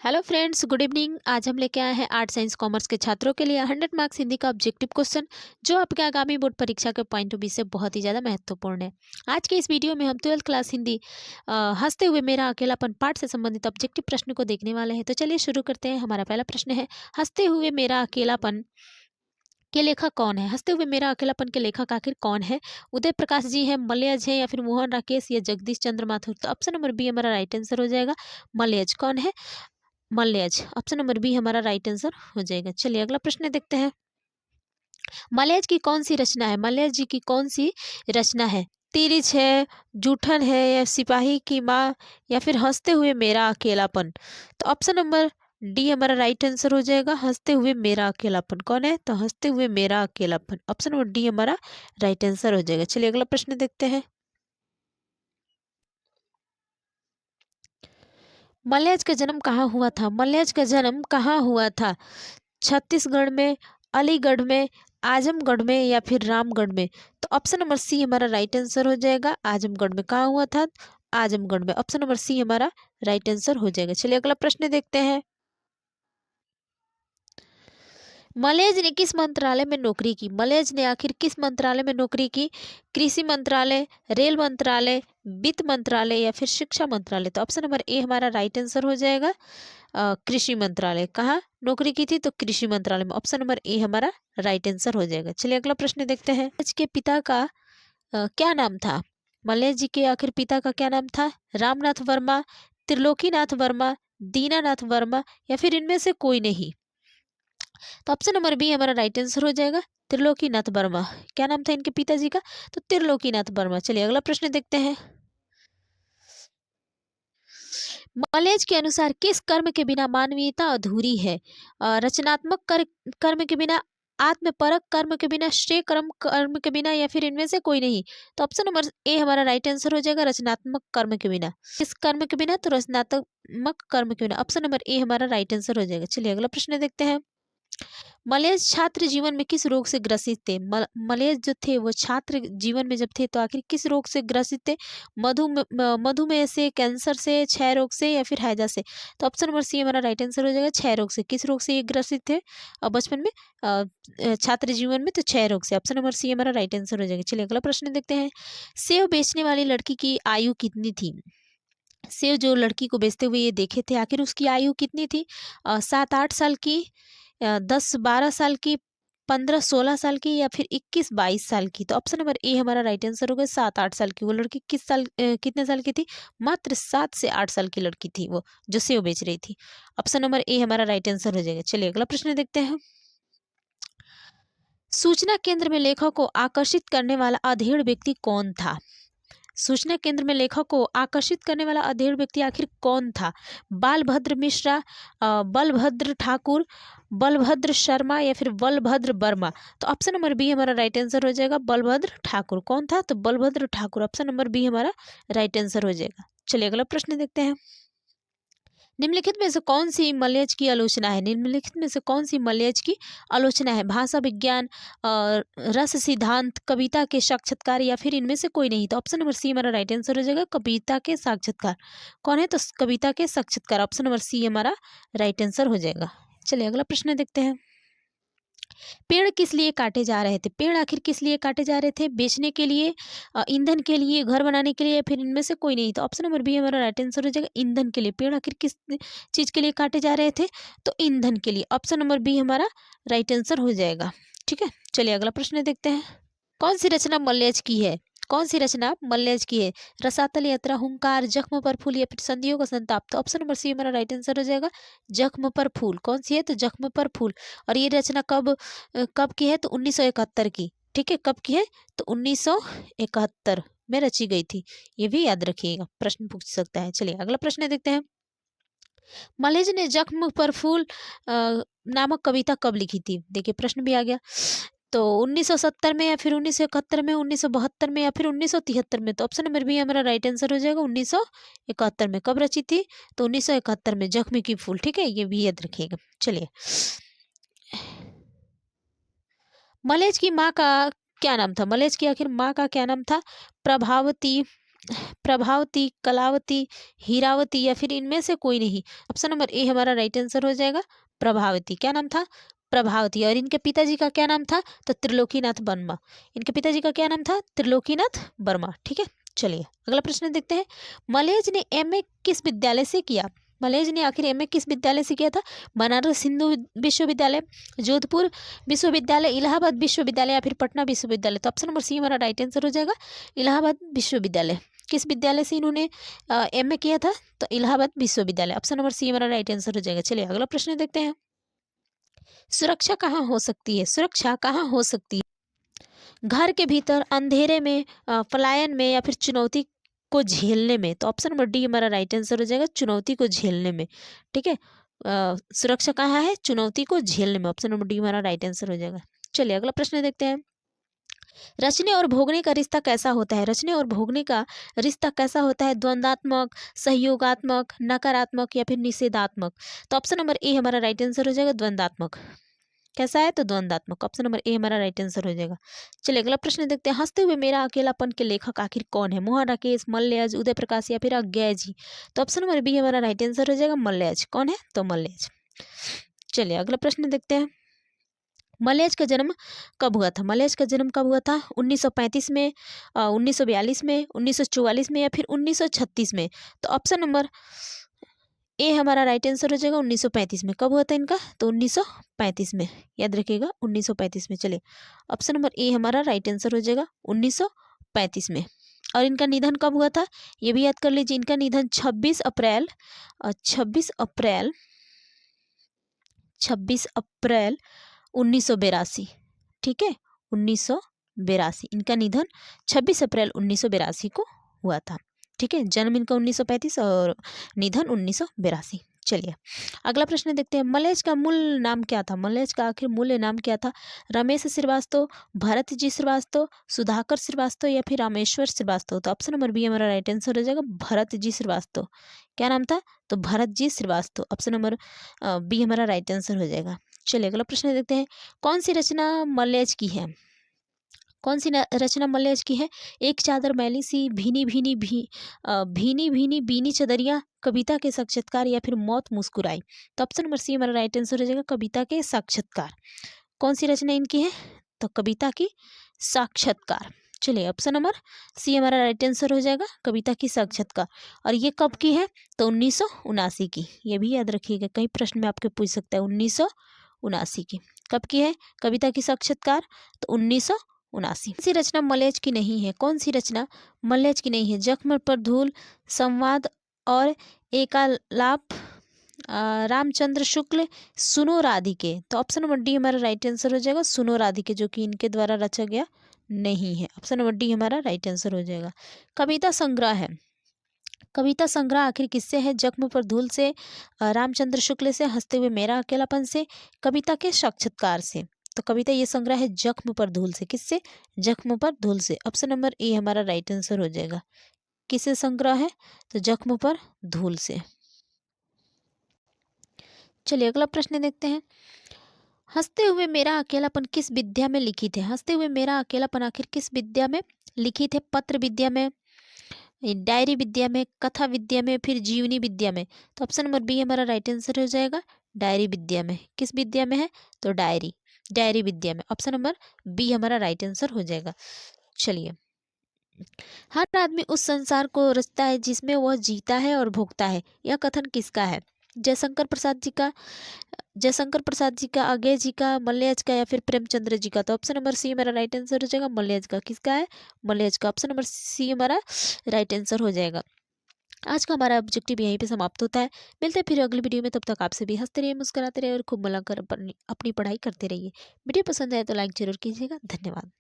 Hello friends, good evening. आज हम लेके आए हैं आर्ट साइंस कॉमर्स के छात्रों के लिए 100 मार्क्स हिंदी का ऑब्जेक्टिव क्वेश्चन, जो आपके आगामी बोर्ड परीक्षा के पॉइंट ऑफ व्यू से बहुत ही ज़्यादा महत्वपूर्ण है। आज के इस वीडियो में हम 12th क्लास हिंदी हंसते हुए मेरा अकेलापन पाठ से संबंधित ऑब्जेक्टिव प्रश्न को देखने वाले हैं। तो चलिए शुरू करते हैं। हमारा पहला प्रश्न है, हंसते हुए मेरा अकेलापन के लेखक कौन है? हंसते हुए मेरा अकेलापन के लेखक आखिर कौन है? उदय प्रकाश जी हैं, मलयज हैं, या फिर मोहन राकेश या जगदीश चंद्र माथुर? तो ऑप्शन नंबर बी हमारा राइट आंसर हो जाएगा। मलयज कौन है? मलयज। ऑप्शन नंबर बी हमारा राइट आंसर हो जाएगा। चलिए अगला प्रश्न देखते हैं। मलयज की कौन सी रचना है? मलयज जी की कौन सी रचना है? तिरिछ है, जूठन है, या सिपाही की माँ, या फिर हंसते हुए मेरा अकेलापन? तो ऑप्शन नंबर डी हमारा राइट आंसर हो जाएगा। हंसते हुए मेरा अकेलापन कौन है? तो हंसते हुए मेरा अकेलापन, ऑप्शन नंबर डी हमारा राइट आंसर हो जाएगा। चलिए अगला प्रश्न देखते हैं। मलयज का जन्म कहाँ हुआ था? मलयज का जन्म कहाँ हुआ था? छत्तीसगढ़ में, अलीगढ़ में, आजमगढ़ में, या फिर रामगढ़ में? तो ऑप्शन नंबर सी हमारा राइट आंसर हो जाएगा। आजमगढ़ में। कहाँ हुआ था? आजमगढ़ में। ऑप्शन नंबर सी हमारा राइट आंसर हो जाएगा। चलिए अगला प्रश्न देखते हैं। मलयज ने किस मंत्रालय में नौकरी की? मलयज ने आखिर किस मंत्रालय में नौकरी की? कृषि मंत्रालय, रेल मंत्रालय, वित्त मंत्रालय, या फिर शिक्षा मंत्रालय? तो ऑप्शन नंबर ए हमारा राइट आंसर हो जाएगा। कृषि मंत्रालय। कहाँ नौकरी की थी? तो कृषि मंत्रालय में। ऑप्शन नंबर ए हमारा राइट आंसर हो जाएगा। चलिए अगला प्रश्न देखते हैं। इसके पिता का क्या नाम था? मलय जी के आखिर पिता का क्या नाम था? रामनाथ वर्मा, त्रिलोकीनाथ वर्मा, दीनानाथ वर्मा, या फिर इनमें से कोई नहीं? तो ऑप्शन नंबर बी हमारा राइट आंसर हो जाएगा। त्रिलोकीनाथ वर्मा। क्या नाम था इनके पिताजी का? तो त्रिलोकीनाथ वर्मा। चलिए अगला प्रश्न देखते हैं। मलेज के अनुसार किस कर्म के बिना मानवीयता अधूरी है? रचनात्मक कर्म के बिना, आत्मपरक कर्म के बिना, श्रेय कर्म के बिना, या फिर इनमें से कोई नहीं? तो ऑप्शन नंबर ए हमारा राइट आंसर हो जाएगा। रचनात्मक कर्म के बिना। किस कर्म के बिना? तो रचनात्मक कर्म के बिना। ऑप्शन नंबर ए हमारा राइट आंसर हो जाएगा। चलिए अगला प्रश्न देखते हैं। मलेज छात्र जीवन में किस रोग से ग्रसित थे? मलेज जो थे वो छात्र जीवन में जब थे तो आखिर किस रोग से ग्रसित थे? मधुमेह से, कैंसर से, क्षय रोग से, या फिर हैजा से? तो ऑप्शन नंबर सी हमारा राइट आंसर हो जाएगा। क्षय रोग से। किस रोग से ये ग्रसित थे बचपन में? छात्र जीवन में तो क्षय रोग से। ऑप्शन नंबर सी हमारा राइट आंसर हो जाएगा। चलिए अगला प्रश्न देखते हैं। सेव बेचने वाली लड़की की आयु कितनी थी? सेव जो लड़की को बेचते हुए ये देखे थे, आखिर उसकी आयु कितनी थी? 7-8 साल की, 10-12 साल की, 15-16 साल की, या फिर 21-22 साल की? तो ऑप्शन नंबर ए हमारा राइट आंसर होगा। 7-8 साल की। वो लड़की कितने साल की थी? मात्र 7 से 8 साल की लड़की थी वो, जो सेव बेच रही थी। ऑप्शन नंबर ए हमारा राइट आंसर हो जाएगा। चलिए अगला प्रश्न देखते हैं। सूचना केंद्र में लेखक को आकर्षित करने वाला अधेड़ व्यक्ति कौन था? सूचना केंद्र में लेखक को आकर्षित करने वाला अधेड़ व्यक्ति आखिर कौन था? बालभद्र मिश्रा, बलभद्र ठाकुर, बलभद्र शर्मा, या फिर बलभद्र वर्मा? तो ऑप्शन नंबर बी हमारा राइट आंसर हो जाएगा। बलभद्र ठाकुर। कौन था? तो Balbhadra Thakur. Option number B हमारा राइट आंसर हो जाएगा। चलिए अगला प्रश्न देखते हैं। निम्नलिखित में से कौन सी मलयज की आलोचना है? निम्नलिखित में से कौन सी मलयज की आलोचना है? भाषा विज्ञान, रस सिद्धांत, कविता के साक्षात्कार, या फिर इनमें से कोई नहीं? तो ऑप्शन नंबर सी हमारा राइट आंसर हो जाएगा। कविता के साक्षात्कार। कौन है? तो कविता के साक्षात्कार। ऑप्शन नंबर सी हमारा राइट आंसर हो जाएगा। चलिए अगला प्रश्न देखते हैं। पेड़ किस लिए काटे जा रहे थे? पेड़ आखिर किस लिए काटे जा रहे थे? बेचने के लिए, ईंधन के लिए, घर बनाने के लिए, या फिर इनमें से कोई नहीं? तो ऑप्शन नंबर बी हमारा राइट आंसर हो जाएगा। ईंधन के लिए। पेड़ आखिर किस चीज के लिए काटे जा रहे थे? तो ईंधन के लिए। ऑप्शन नंबर बी हमारा राइट आंसर हो जाएगा। ठीक है। चलिए अगला प्रश्न देखते हैं। कौन सी रचना मलयज की है? कौन सी रचना मलयज की है? रसातल यात्रा, हुंकार, जख्म पर फूल, या फिर संधियों का संताप? तो ऑप्शन नंबर सी हमारा राइट आंसर हो जाएगा। जख्म पर फूल। कौन सी है? तो जख्म पर फूल। और ये रचना कब की है? तो 1971 की। ठीक है। कब की है? तो 1971 में रची गई थी। ये भी याद रखिएगा, प्रश्न पूछ सकता है। चलिए अगला प्रश्न देखते हैं। मलेज ने जख्म पर फूल नामक कविता कब लिखी थी? देखिए प्रश्न भी आ गया। तो 1970 में, या फिर 1971 में, 1972 में, या फिर 1973 में? तो ऑप्शन नंबर बी हमारा राइट आंसर हो जाएगा। 1971 में। कब रची थी? तो 1971 में। जख्मी की फूल। ठीक है। ये भी याद रखिएगा। चलिए। मलेज की माँ का क्या नाम था? मलेज की आखिर माँ का क्या नाम था? प्रभावती, प्रभावती, कलावती, हीरावती या फिर इनमें से कोई नहीं। ऑप्शन नंबर ए हमारा राइट आंसर हो जाएगा प्रभावती। क्या नाम था? प्रभावती। और इनके पिताजी का क्या नाम था? तो त्रिलोकीनाथ वर्मा। इनके पिताजी का क्या नाम था? त्रिलोकीनाथ वर्मा। ठीक है, चलिए अगला प्रश्न देखते हैं। मलयज ने एमए किस विद्यालय से किया? मलयज ने आखिर एमए किस विद्यालय से किया था? बनारस हिंदू विश्वविद्यालय, जोधपुर विश्वविद्यालय, इलाहाबाद विश्वविद्यालय या फिर पटना विश्वविद्यालय। तो ऑप्शन नंबर सी हमारा राइट आंसर हो जाएगा इलाहाबाद विश्वविद्यालय। किस विद्यालय से इन्होंने एमए किया था? तो इलाहाबाद विश्वविद्यालय। ऑप्शन नंबर सी हमारा राइट आंसर हो जाएगा। चलिए अगला प्रश्न देखते हैं। सुरक्षा कहाँ हो सकती है? सुरक्षा कहाँ हो सकती है? घर के भीतर, अंधेरे में, पलायन में या फिर चुनौती को झेलने में। तो ऑप्शन नंबर डी हमारा राइट आंसर हो जाएगा चुनौती को झेलने में। ठीक है, सुरक्षा कहाँ है? चुनौती को झेलने में। ऑप्शन नंबर डी हमारा राइट आंसर हो जाएगा। चलिए अगला प्रश्न देखते हैं। रचने और भोगने का रिश्ता कैसा होता है? रचने और भोगने का रिश्ता कैसा होता है? द्वंद्वात्मक, सहयोगात्मक, नकारात्मक या फिर निषेधात्मक। तो ऑप्शन नंबर ए हमारा राइट आंसर हो जाएगा द्वंद्वात्मक। कैसा है? तो द्वंद्वात्मक। ऑप्शन नंबर ए हमारा राइट आंसर हो जाएगा। चलिए अगला प्रश्न देखते हैं। हंसते हुए मेरा अकेलापन के लेखक आखिर कौन है? मोहन राकेश, मल्यज, उदय प्रकाश या फिर अज्ञेय जी। तो ऑप्शन नंबर बी हमारा राइट आंसर हो जाएगा मल्यज। कौन है? तो मल्यज। चलिए अगला प्रश्न देखते हैं। मलयज का जन्म कब हुआ था? मलयज का जन्म कब हुआ था? 1935 में, 1942 में, 1944 में या फिर 1936 में। तो ऑप्शन नंबर ए हमारा राइट आंसर हो जाएगा 1935 में। कब हुआ था इनका? तो 1935 में। याद रखिएगा 1935 में। चलिए ऑप्शन नंबर ए हमारा राइट आंसर हो जाएगा 1935 में। और इनका निधन कब हुआ था? ये भी याद कर लीजिए। इनका निधन 26 अप्रैल 1982। ठीक है, 1982। इनका निधन 26 अप्रैल 1982 को हुआ था। ठीक है, जन्म इनका 1935 और निधन 1982। चलिए अगला प्रश्न देखते हैं। मलयज का मूल नाम क्या था? मलयज का आखिर मूल नाम क्या था? रमेश श्रीवास्तव, भरत जी श्रीवास्तव, सुधाकर श्रीवास्तव या फिर रामेश्वर श्रीवास्तव। तो ऑप्शन नंबर बी हमारा राइट आंसर हो जाएगा भरत जी श्रीवास्तव। क्या नाम था? तो Bharat ji Srivastava. Option number B हमारा राइट आंसर हो जाएगा। चलिए अगला प्रश्न देखते हैं। कौन सी रचना मलयज की है? कौन सी रचना मलयज की है? एक चादर मैली सी, भीनी भीनी भीनी भीनी बीनी चदरिया, कविता के साक्षात्कार या फिर मौत मुस्कुराई। तो ऑप्शन नंबर सी हमारा राइट आंसर हो जाएगा कविता के साक्षात्कार। कौन सी रचना इनकी है? तो कविता की साक्षात्कार। चलिए ऑप्शन नंबर सी हमारा राइट आंसर हो जाएगा कविता की साक्षात्कार। और ये कब की है? तो 1979 की। ये भी याद रखिएगा, कई प्रश्न में आपके पूछ सकता है। 1979 की। कब की है कविता की साक्षात्कार? तो 1979। कौन सी रचना मलयज की नहीं है? कौन सी रचना मलयज की नहीं है? जख्म पर धूल, संवाद और एकालाप, रामचंद्र शुक्ल, सुनो राधिके। तो ऑप्शन नंबर डी हमारा राइट आंसर हो जाएगा सुनो राधिके, जो कि इनके द्वारा रचा गया नहीं है। ऑप्शन नंबर डी हमारा राइट आंसर हो जाएगा। कविता संग्रह है। कविता संग्रह आखिर किससे है? जख्म पर धूल से, रामचंद्र शुक्ल से, हंसते हुए मेरा अकेलापन से, कविता के साक्षात्कार से। तो कविता ये संग्रह है जख्म पर धूल से। किससे? जख्म पर धूल से। ऑप्शन नंबर ए हमारा राइट आंसर हो जाएगा। किससे संग्रह है? तो जख्म पर धूल से। चलिए अगला प्रश्न देखते हैं। हंसते हुए मेरा अकेलापन किस विद्या में लिखित है? हंसते हुए मेरा अकेलापन आखिर किस विद्या में लिखित है? पत्र विद्या में, डायरी विद्या में, कथा विद्या में, फिर जीवनी विद्या में। तो ऑप्शन नंबर बी हमारा राइट आंसर हो जाएगा डायरी विद्या में। किस विद्या में है? तो डायरी विद्या में। ऑप्शन नंबर बी हमारा राइट आंसर हो जाएगा। चलिए, हर आदमी उस संसार को रचता है जिसमें वह जीता है और भोगता है। यह कथन किसका है? जयशंकर प्रसाद जी का, अज्ञेय जी का, मलयज का या फिर प्रेमचंद्र जी का। तो ऑप्शन नंबर सी हमारा राइट आंसर हो जाएगा मलयज का। किसका है? मलयज का। ऑप्शन नंबर सी हमारा राइट आंसर हो जाएगा। आज का हमारा ऑब्जेक्टिव यहीं पे समाप्त होता है। मिलते हैं फिर अगली वीडियो में। तब तक आपसे भी हंसते रहिए, मुस्कुराते रहिए और खूब मिलाकर अपनी पढ़ाई करते रहिए। वीडियो पसंद आए तो लाइक जरूर कीजिएगा। धन्यवाद।